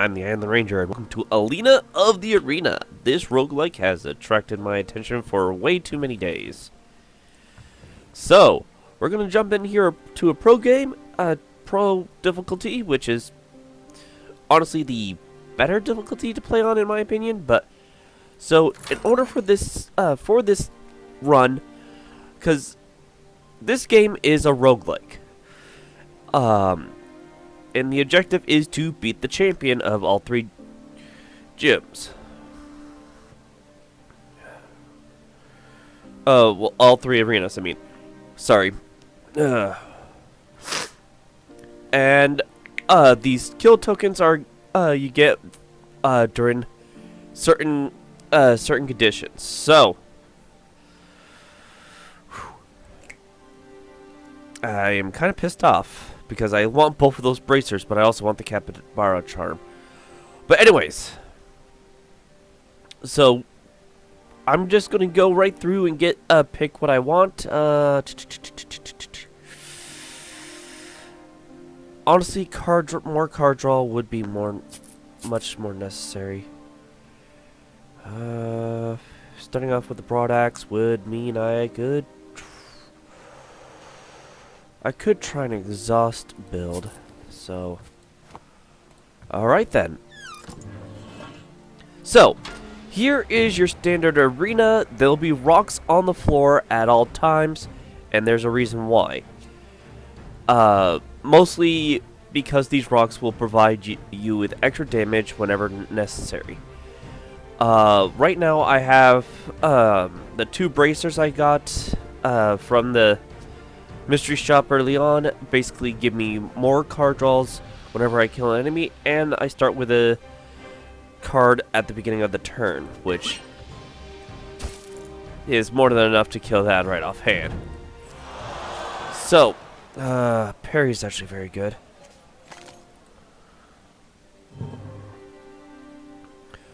I'm the Island Ranger, and welcome to Alina of the Arena. This roguelike has attracted my attention for way too many days. So, we're going to jump in here to a pro game, pro difficulty, which is honestly the better difficulty to play on in my opinion, but so in order for this run, because this game is a roguelike, and the objective is to beat the champion of all three gyms. Well, all three arenas, I mean. Sorry. And, these kill tokens are, you get, during certain conditions. So, I am kind of pissed off because I want both of those bracers, but I also want the Capybara charm. But anyways, so I'm just gonna go right through and get pick what I want. Honestly, more card draw would be much more necessary. Starting off with the broad axe would mean I could try an exhaust build, so alright then. So, here is your standard arena. There'll be rocks on the floor at all times, and there's a reason why. Mostly because these rocks will provide you with extra damage whenever necessary. Right now I have the two bracers I got from the mystery shop early on. Basically give me more card draws whenever I kill an enemy, and I start with a card at the beginning of the turn, which is more than enough to kill that right offhand. So, parry is actually very good.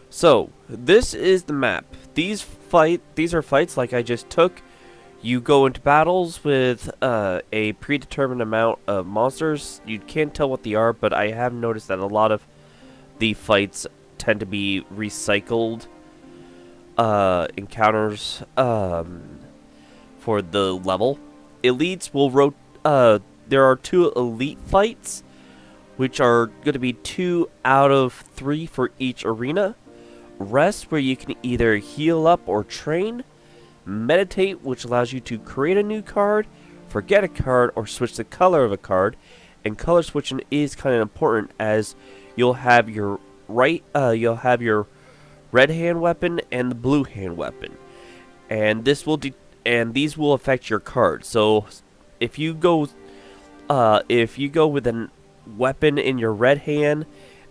So, this is the map. These are fights like I just took. You go into battles with a predetermined amount of monsters. You can't tell what they are, but I have noticed that a lot of the fights tend to be recycled encounters for the level. Elites will there are 2 elite fights, which are going to be 2 out of 3 for each arena. Rest, where you can either heal up or train. Meditate, which allows you to create a new card, forget a card, or switch the color of a card. And color switching is kind of important, as you'll have your red hand weapon and the blue hand weapon, and these will affect your card. So if you go with a weapon in your red hand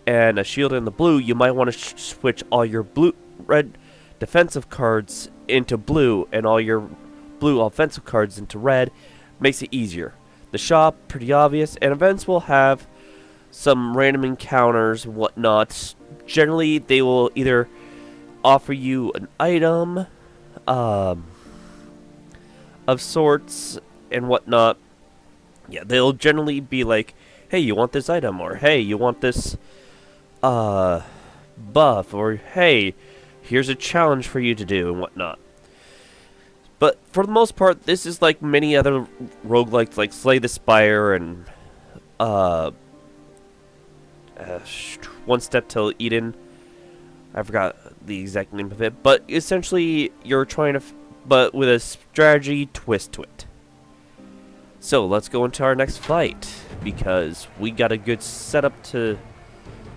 and a shield in the blue, you might want to switch all your red defensive cards into blue and all your blue offensive cards into red. Makes it easier. The shop, pretty obvious, and events will have some random encounters and whatnot. Generally, they will either offer you an item of sorts and whatnot. Yeah, they'll generally be like, hey, you want this item, or hey, you want this buff, or hey, here's a challenge for you to do and whatnot. But for the most part, this is like many other roguelikes like Slay the Spire and One Step Till Eden. I forgot the exact name of it, but essentially you're trying to but with a strategy twist to it. So let's go into our next fight, because we got a good setup to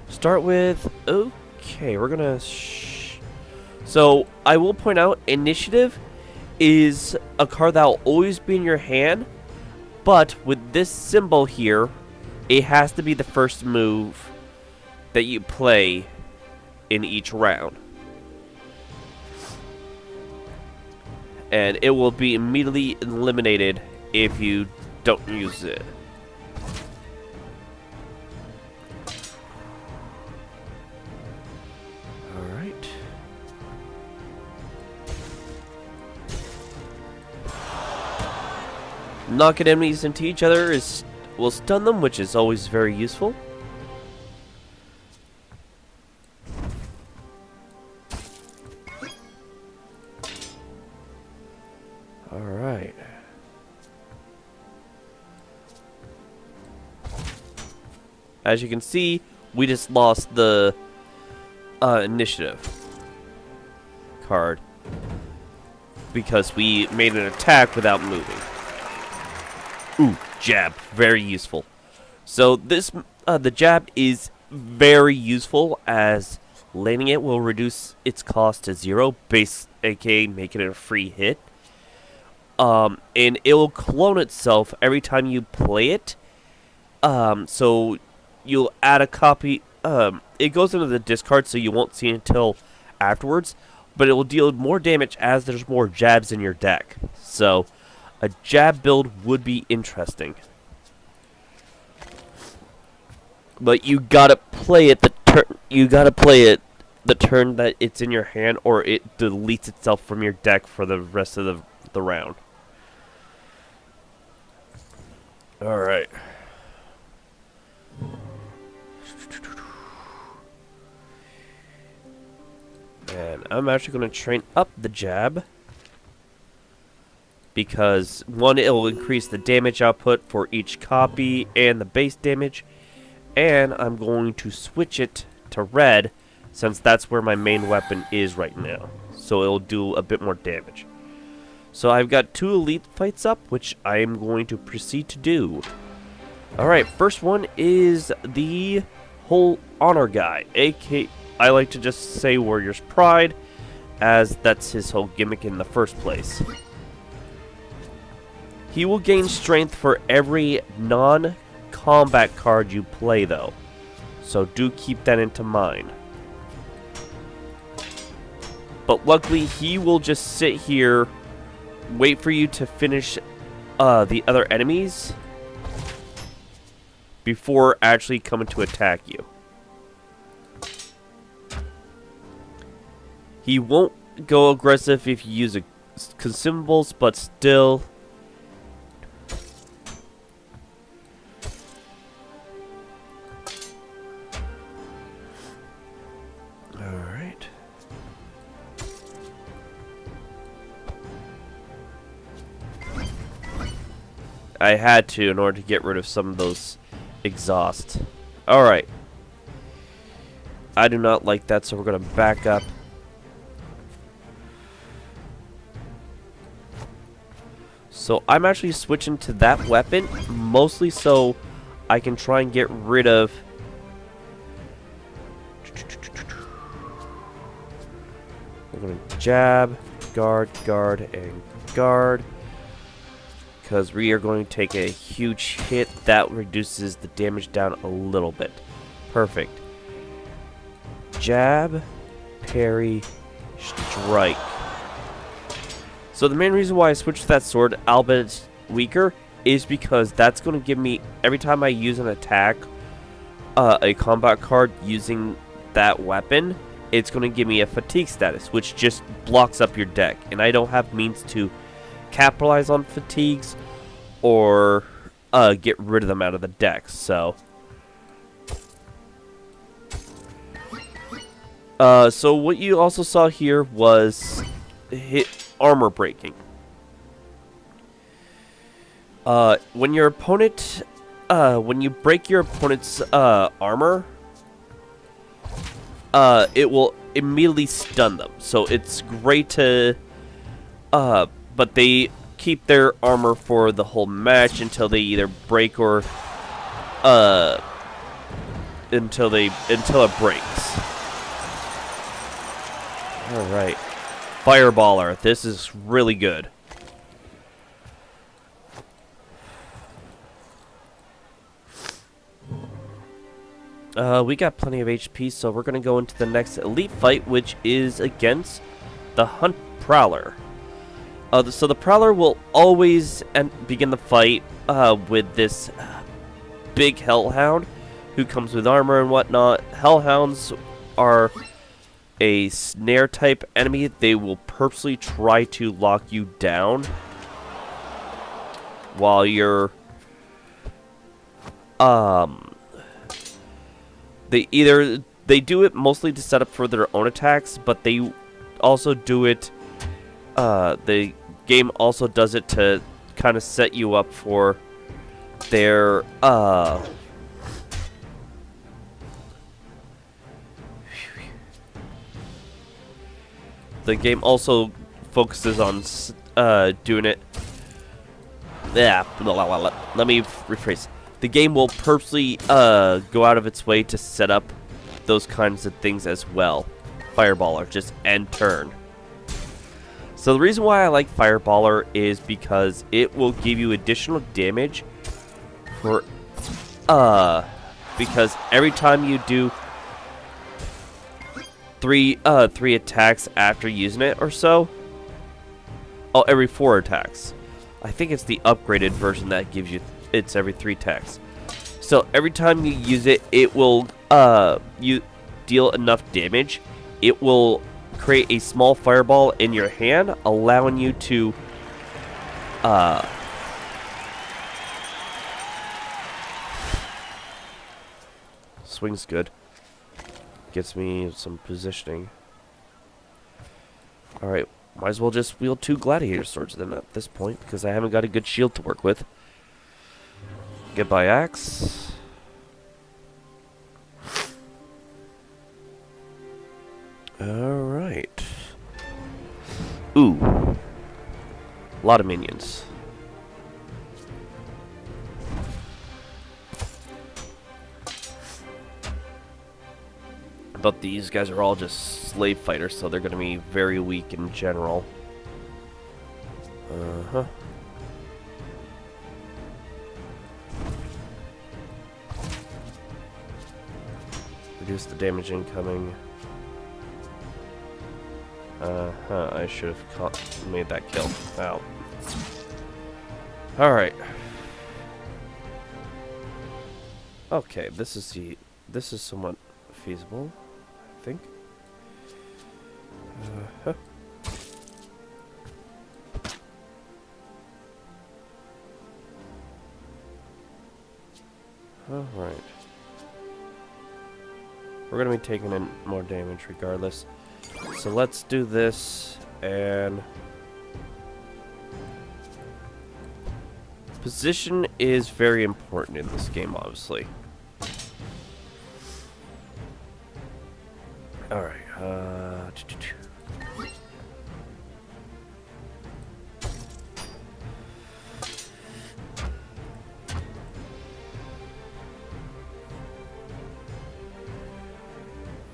start with. Okay, we're gonna so I will point out, initiative is a card that will always be in your hand, but with this symbol here, it has to be the first move that you play in each round, and it will be immediately eliminated if you don't use it. Alright. Knocking enemies into each other will stun them, which is always very useful. As you can see, we just lost the initiative card because we made an attack without moving. Ooh, jab, very useful. So this, the jab is very useful as landing it will reduce its cost to 0, aka making it a free hit. And it will clone itself every time you play it. So you'll add a copy. It goes into the discard, so you won't see it until afterwards. But it will deal more damage as there's more jabs in your deck. So a jab build would be interesting. But you gotta play it the turn. You gotta play it the turn that it's in your hand, or it deletes itself from your deck for the rest of the round. All right. And I'm actually going to train up the jab. Because, one, it will increase the damage output for each copy and the base damage. And I'm going to switch it to red, since that's where my main weapon is right now. So it'll do a bit more damage. So I've got 2 elite fights up, which I am going to proceed to do. Alright, first one is the whole honor guy, aka I like to just say Warrior's Pride, as that's his whole gimmick in the first place. He will gain strength for every non-combat card you play, though. So do keep that into mind. But luckily, he will just sit here, wait for you to finish the other enemies before actually coming to attack you. He won't go aggressive if you use consumables, but still. Alright. I had to in order to get rid of some of those exhausts. Alright. I do not like that, so we're going to back up. So I'm actually switching to that weapon, mostly so I can try and get rid of... We're going to jab, guard, guard, and guard. Because we are going to take a huge hit that reduces the damage down a little bit. Perfect. Jab, parry, strike. So the main reason why I switched to that sword, albeit it's weaker, is because that's going to give me, every time I use an attack, a combat card using that weapon, it's going to give me a fatigue status, which just blocks up your deck. And I don't have means to capitalize on fatigues or get rid of them out of the deck. So what you also saw here was hit armor breaking. When your opponent, when you break your opponent's armor, it will immediately stun them. So it's great to, but they keep their armor for the whole match until they either break or, until it breaks. All right. Fireballer, this is really good. We got plenty of HP, so we're going to go into the next elite fight, which is against the Hunt Prowler. So the Prowler will always begin the fight with this big Hellhound who comes with armor and whatnot. Hellhounds are a snare type enemy. They will purposely try to lock you down while you're they do it mostly to set up for their own attacks, but they also do it, the game also does it to kind of set you up for their the game also focuses on doing it. Yeah, let me rephrase. The game will purposely go out of its way to set up those kinds of things as well. Fireballer, just end turn. So the reason why I like Fireballer is because it will give you additional damage for because every time you do three attacks after using it or so. Oh, every 4 attacks. I think it's the upgraded version that gives you it's every 3 attacks. So every time you use it, it will you deal enough damage. It will create a small fireball in your hand, allowing you to swing's good. Gets me some positioning. Alright, might as well just wield 2 gladiator swords then at this point, because I haven't got a good shield to work with. Goodbye, axe. Alright. Ooh. A lot of minions. But these guys are all just slave fighters, so they're going to be very weak in general. Uh-huh. Reduce the damage incoming. Uh-huh, I should have made that kill. Ow. Alright. Okay, this is somewhat feasible, I think. Uh-huh. Alright. We're gonna be taking in more damage regardless. So let's do this, and position is very important in this game, obviously. Alright,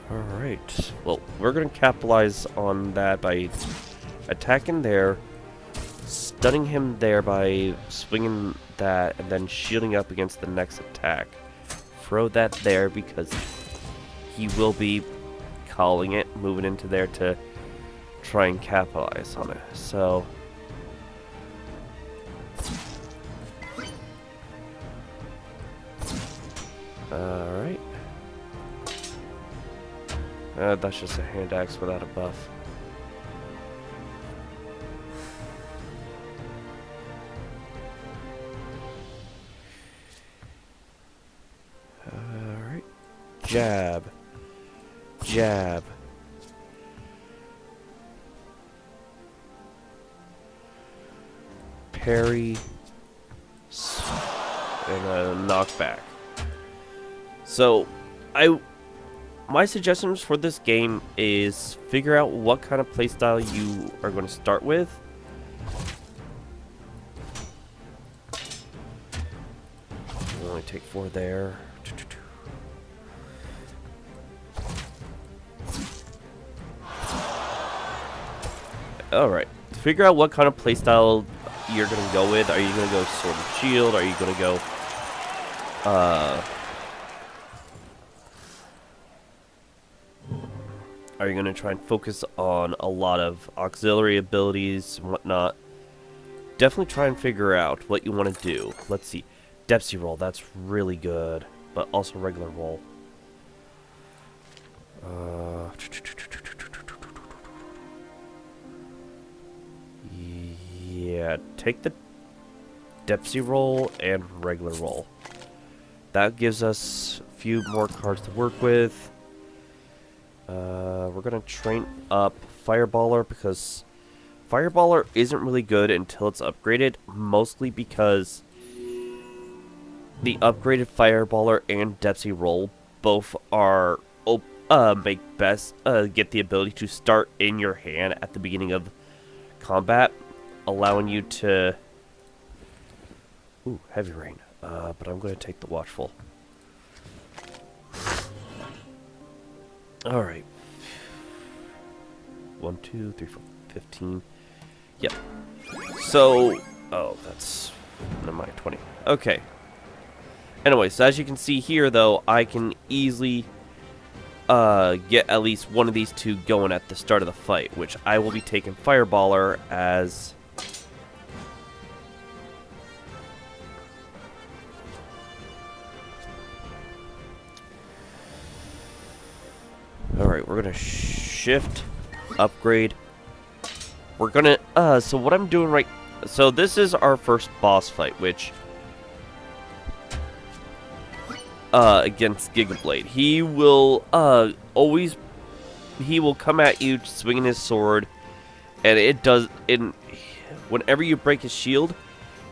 Alright, well, we're going to capitalize on that by attacking there, stunning him there by swinging that, and then shielding up against the next attack. Throw that there because he will be calling it, moving into there to try and capitalize on it. So alright. That's just a hand axe without a buff. Alright. Jab. Jab. Parry. And a knockback. So, my suggestions for this game is figure out what kind of playstyle you are going to start with. You only take 4 there. Alright, figure out what kind of playstyle you're going to go with. Are you going to go sword and shield? Are you going to go are you going to try and focus on a lot of auxiliary abilities and whatnot? Definitely try and figure out what you want to do. Let's see. Depsy roll, that's really good. But also regular roll. Yeah, take the Depsy roll and regular roll. That gives us a few more cards to work with. We're gonna train up Fireballer because Fireballer isn't really good until it's upgraded, mostly because the upgraded Fireballer and Depsy roll both are get the ability to start in your hand at the beginning of combat, allowing you to. Ooh, heavy rain. But I'm going to take the watchful. All right. 1, 2, 3, 4, 15. Yep. So, oh, that's never mind, 20. Okay. Anyway, so as you can see here, though, I can easily get at least one of these two going at the start of the fight, which I will be taking Fireballer as. Alright, we're gonna shift, upgrade. We're gonna, so what I'm doing right, so this is our first boss fight, which, against Gigablade. He will, he will come at you swinging his sword, and whenever you break his shield,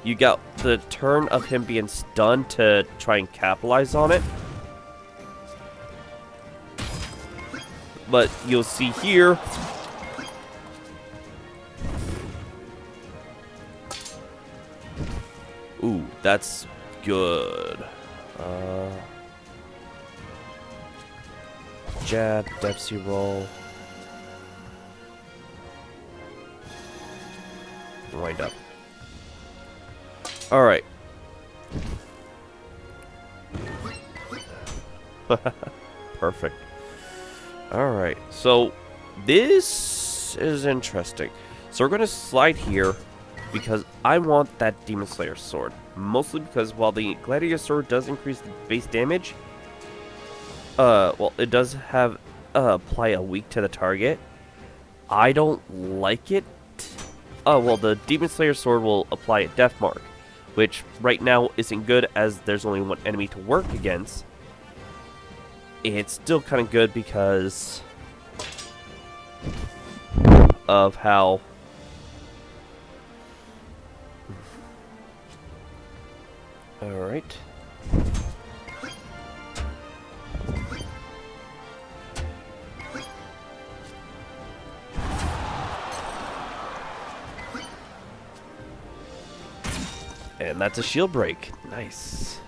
you got the turn of him being stunned to try and capitalize on it. But you'll see here, ooh, that's good. Jab, Depsy roll. Wind up. Alright. Perfect. Alright, so this is interesting. So we're going to slide here because I want that Demon Slayer sword. Mostly because while the Gladiator sword does increase the base damage, well, it does have apply a weak to the target. I don't like it. Well, the Demon Slayer sword will apply a Death Mark, which right now isn't good as there's only one enemy to work against. It's still kind of good because of how alright. And that's a shield break. Nice.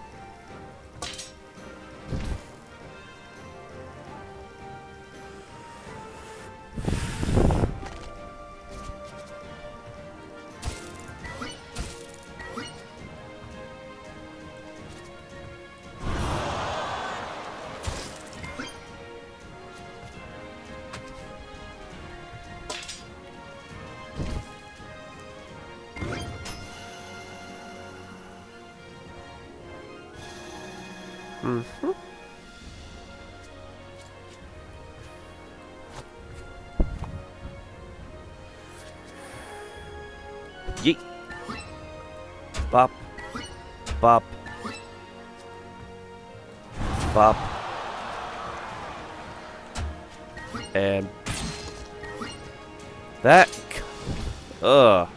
Mm-hmm. Yeet. Bop. Bop. Bop. And that. Ugh.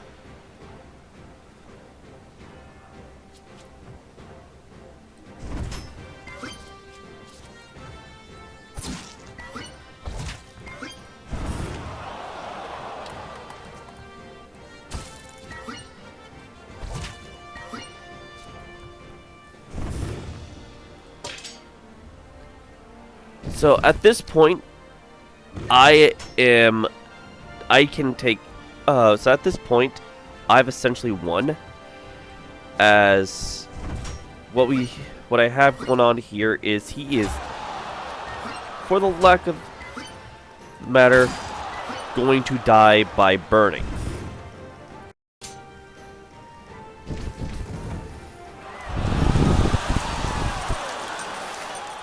So at this point, I can take, so at this point, I've essentially won, as what I have going on here is he is, for the lack of matter, going to die by burning.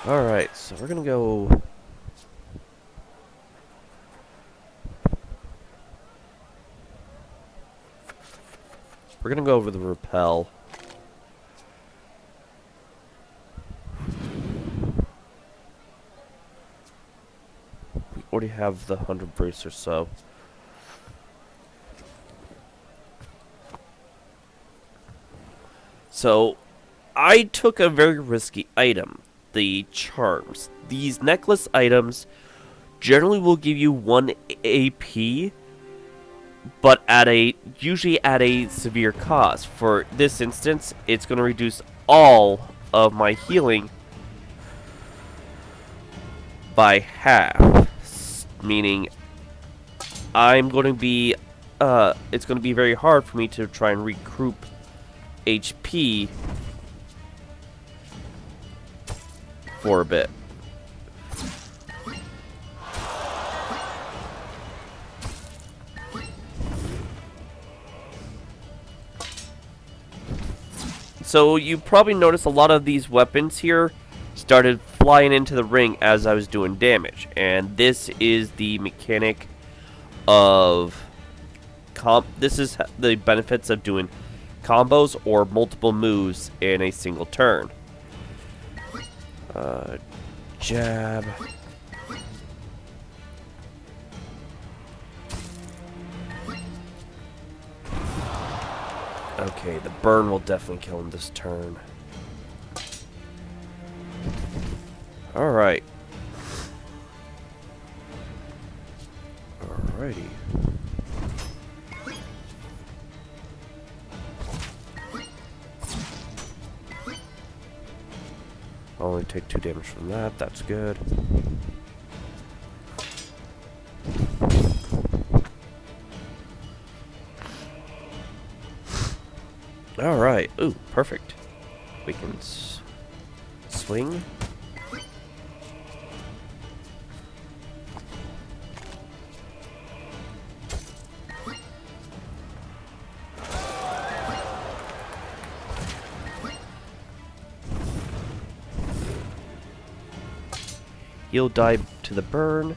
Alright, so we're gonna go. We're gonna go over the repel. We already have the 100 brace or so. So, I took a very risky item. the charms. These necklace items generally will give you 1 AP, but usually at a severe cost. For this instance, it's going to reduce all of my healing by half, meaning I'm going to be it's going to be very hard for me to try and recoup HP for a bit. So you probably noticed a lot of these weapons here started flying into the ring as I was doing damage, and this is the mechanic of this is the benefits of doing combos or multiple moves in a single turn. Jab. Okay, the burn will definitely kill him this turn. Alright. Alrighty. I'll only take 2 damage from that, that's good. Alright, ooh, perfect. We can swing. He'll die to the burn.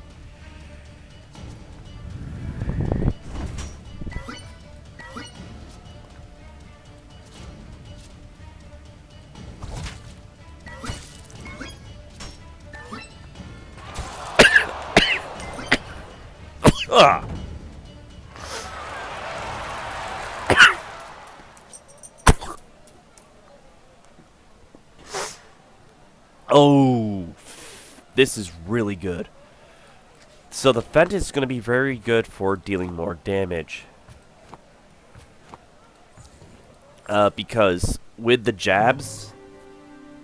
Ah. Oh, this is really good. So the Fent is going to be very good for dealing more damage. Because with the jabs,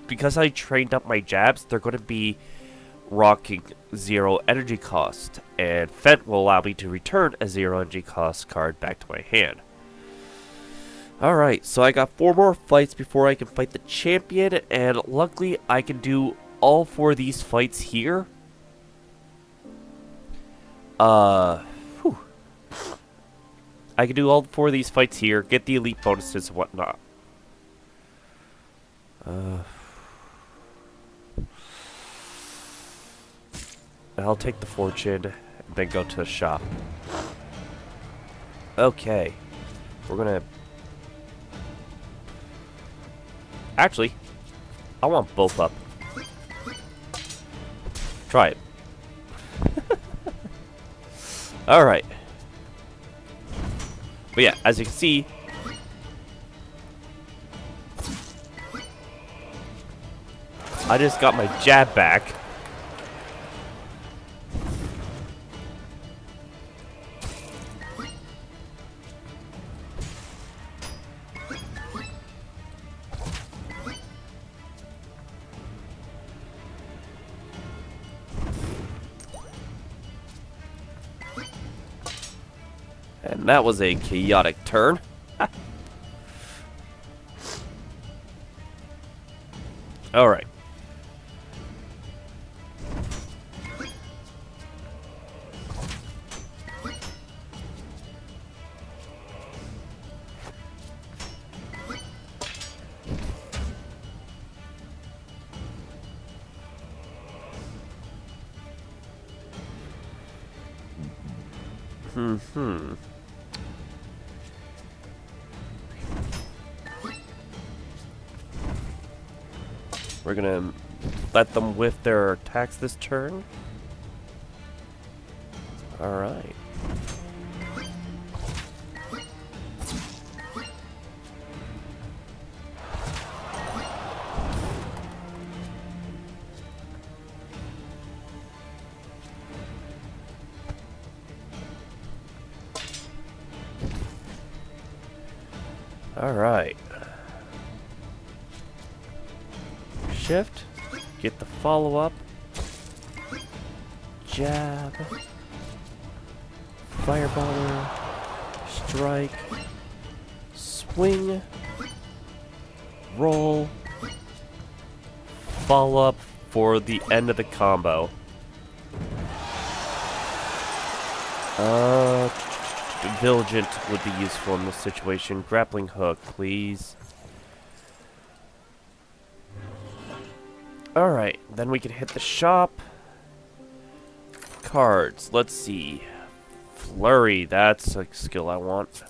because I trained up my jabs, they're going to be rocking 0 energy cost, and Fent will allow me to return a 0 energy cost card back to my hand. Alright, so I got 4 more fights before I can fight the champion, and luckily I can do all 4 of these fights here. Whew. I can do all 4 of these fights here, get the elite bonuses and whatnot. I'll take the fortune, and then go to the shop. Okay. We're gonna... Actually, I want both up. Try it. Alright. But yeah, as you can see... I just got my jab back. And that was a chaotic turn. Alright. We're gonna let them whiff their attacks this turn. Alright. Alright. Shift. Get the follow-up. Jab. Fireballer. Strike. Swing. Roll. Follow-up for the end of the combo. Vigilant would be useful in this situation. Grappling hook, please. Alright, then we can hit the shop. Cards, let's see. Flurry, that's a skill I want.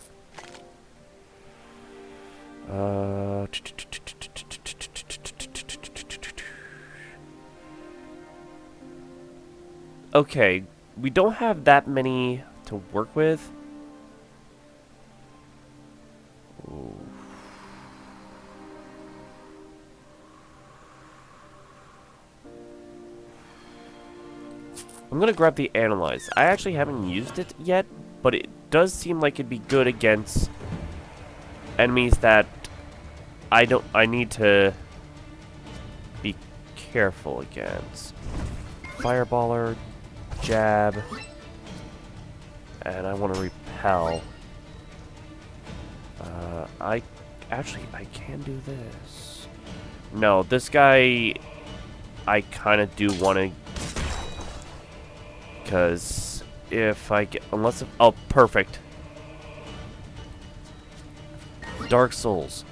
Okay, we don't have that many to work with. Ooh. I'm gonna grab the Analyze. I actually haven't used it yet, but it does seem like it'd be good against enemies that I need to be careful against. Fireballer, jab, and I want to repel. I can do this. No, this guy, I kind of do want to, because if I get, oh, perfect. Dark Souls.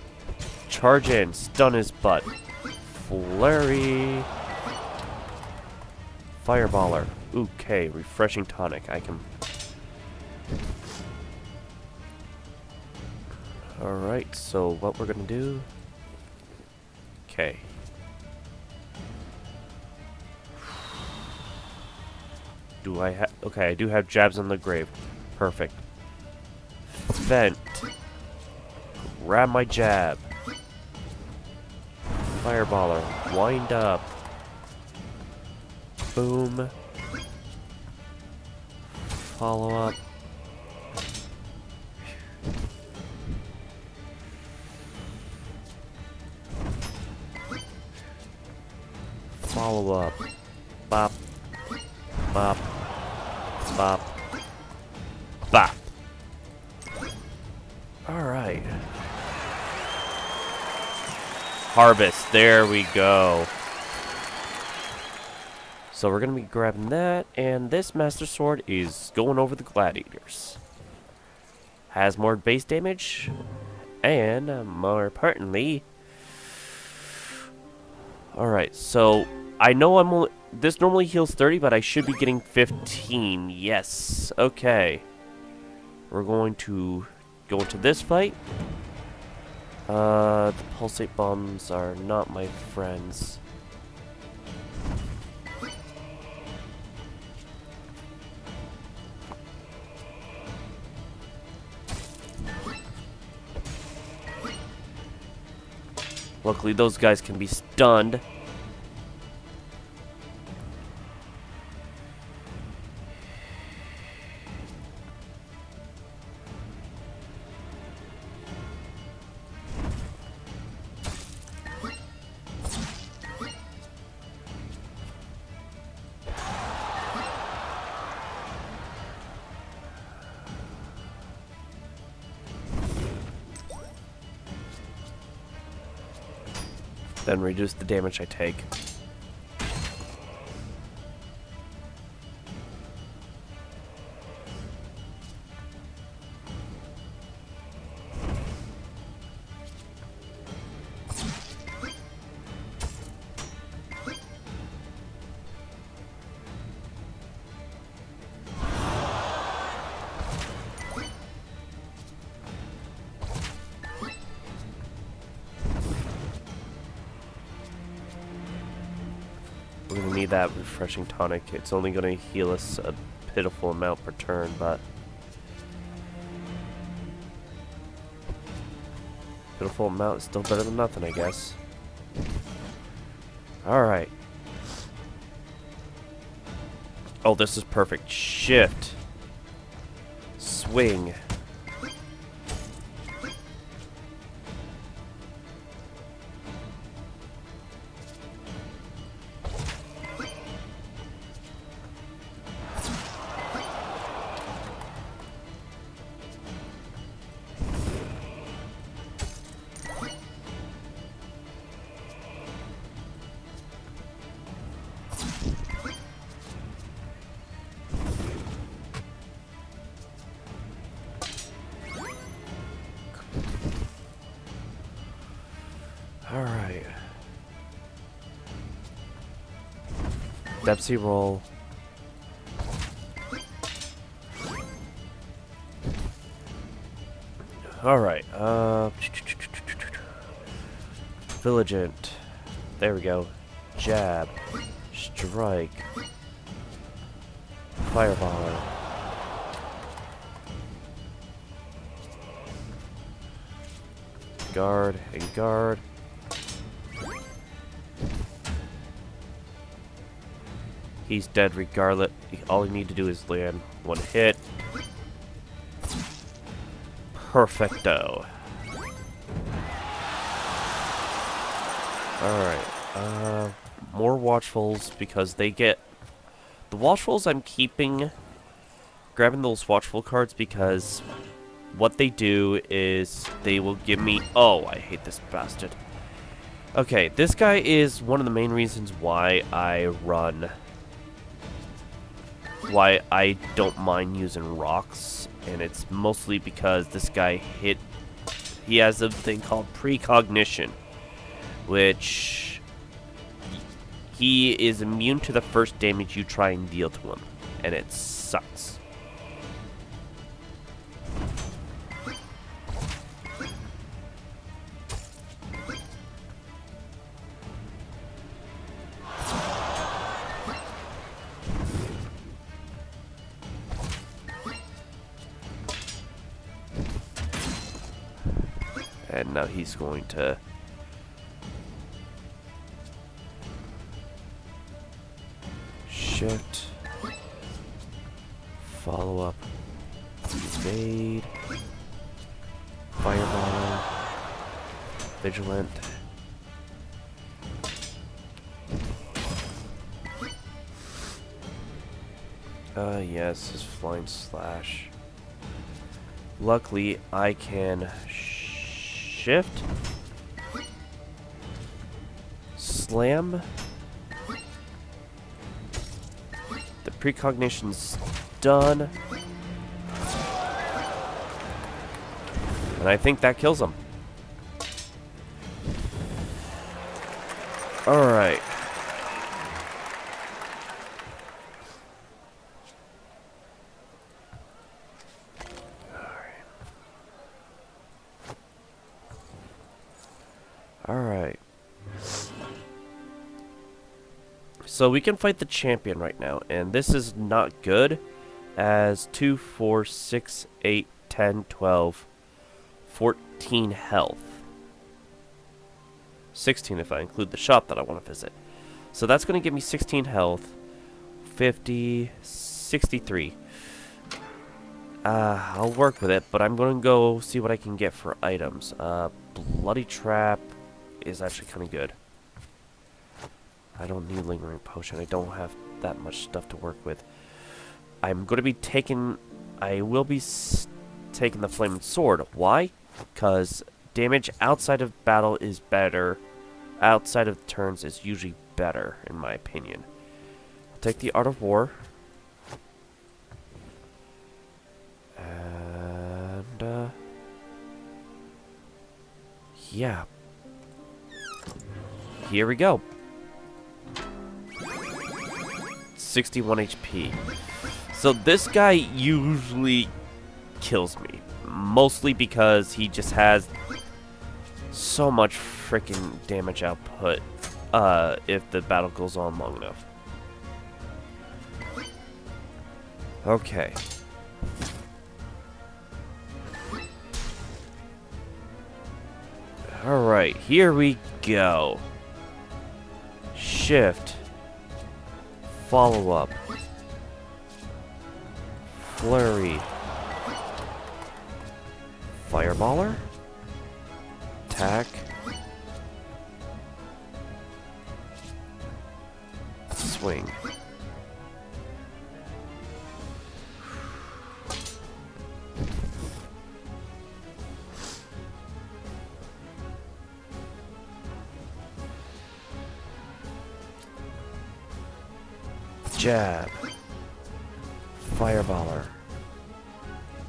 Charge in, stun his butt. Flurry. Fireballer. Okay, refreshing tonic. I can. Alright, so what we're gonna do. Okay. Do I have. Okay, I do have jabs on the grave. Perfect. Vent. Grab my jab. Fireballer. Wind up. Boom. Follow up. Follow up. Bop. Bop. Bop. Bop. Alright. Harvest. There we go. So we're going to be grabbing that, and this Master Sword is going over the Gladiators. Has more base damage, and more importantly... Alright, so I know this normally heals 30, but I should be getting 15. Yes, okay. We're going to go into this fight. The pulsate bombs are not my friends. Luckily, those guys can be stunned. Then reduce the damage I take. We're gonna need that refreshing tonic. It's only gonna heal us a pitiful amount per turn, but... pitiful amount is still better than nothing, I guess. Alright. Oh, this is perfect. Shift. Swing. Dempsey roll. Alright, Vigilant. There we go. Jab. Strike. Fireballer. Guard and guard. He's dead regardless. All you need to do is land one hit. Perfecto. Alright. More watchfuls because they get... The watchfuls I'm keeping... Grabbing those watchful cards because... What they do is they will give me... Oh, I hate this bastard. Okay, this guy is one of the main reasons why I run... Why I don't mind using rocks. And it's mostly because this guy hit... He has a thing called precognition. Which... He is immune to the first damage you try and deal to him. And it sucks. And now he's going to... Shift. Follow up. Evade. Fireball. Vigilant. Yes, his flying slash. Luckily, I can shift. Slam. The precognition's done. And I think that kills him. Alright. Alright. So we can fight the champion right now, and this is not good, as 2, 4, 6, 8, 10, 12, 14 health. 16 if I include the shop that I want to visit. So that's going to give me 16 health, 50, 63. I'll work with it, but I'm going to go see what I can get for items. Bloody Trap is actually kind of good. I don't need Lingering Potion. I don't have that much stuff to work with. I'm going to be taking... I will be taking the Flaming Sword. Why? Because damage outside of battle is better. Outside of turns is usually better, in my opinion. I'll take the Art of War. And, yeah. Here we go. 61 HP. So this guy usually kills me. Mostly because he just has so much freaking damage output if the battle goes on long enough. Okay. Alright, here we go. Shift. Follow up. Flurry. Fireballer. Attack. Swing. Jab. Fireballer.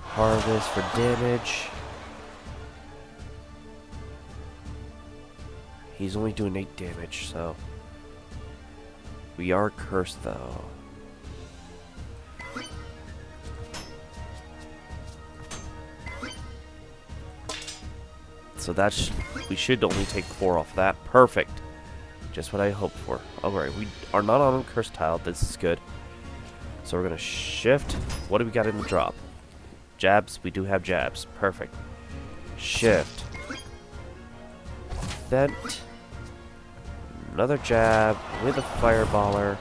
Harvest for damage. He's only doing 8 damage, so... We are cursed, though. So that's... we should only take 4 off that. Perfect. Just what I hoped for. Alright, we are not on a cursed tile. This is good. So we're going to shift. What do we got in the drop? Jabs. We do have jabs. Perfect. Shift. Vent. Another jab with a fireballer.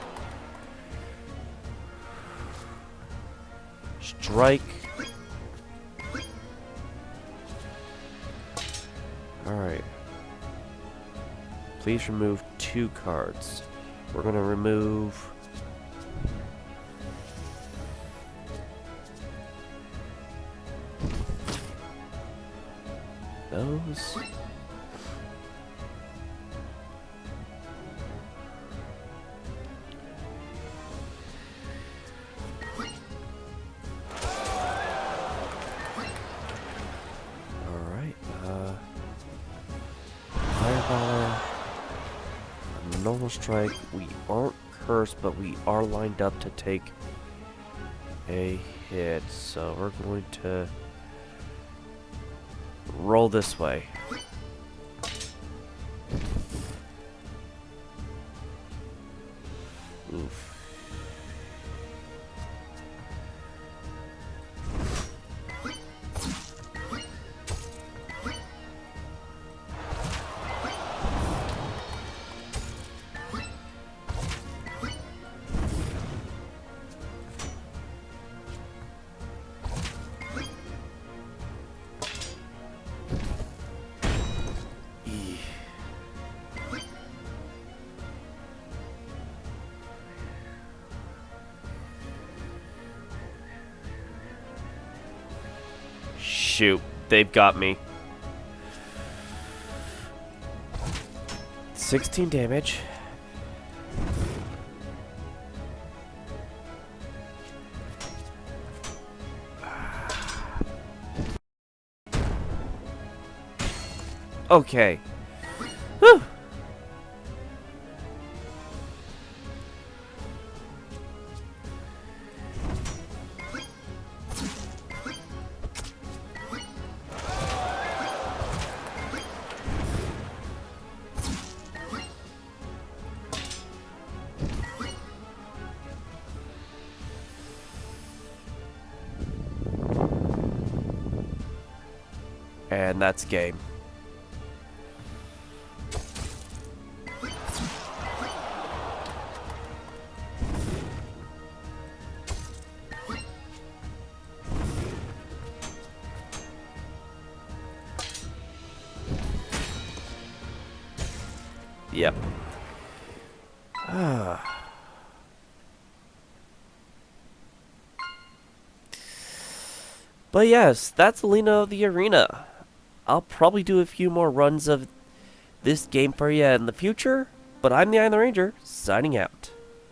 Strike. Alright. Please remove 2 cards. We're going to remove... those. Alright, fireballer, normal strike. We aren't cursed, but we are lined up to take a hit, so we're going to roll this way. Oof. Shoot, they've got me. 16 damage. Okay. Whew. And that's game. Yep. But yes, that's Alina of the Arena. I'll probably do a few more runs of this game for you in the future, but I'm the Iron Ranger, signing out.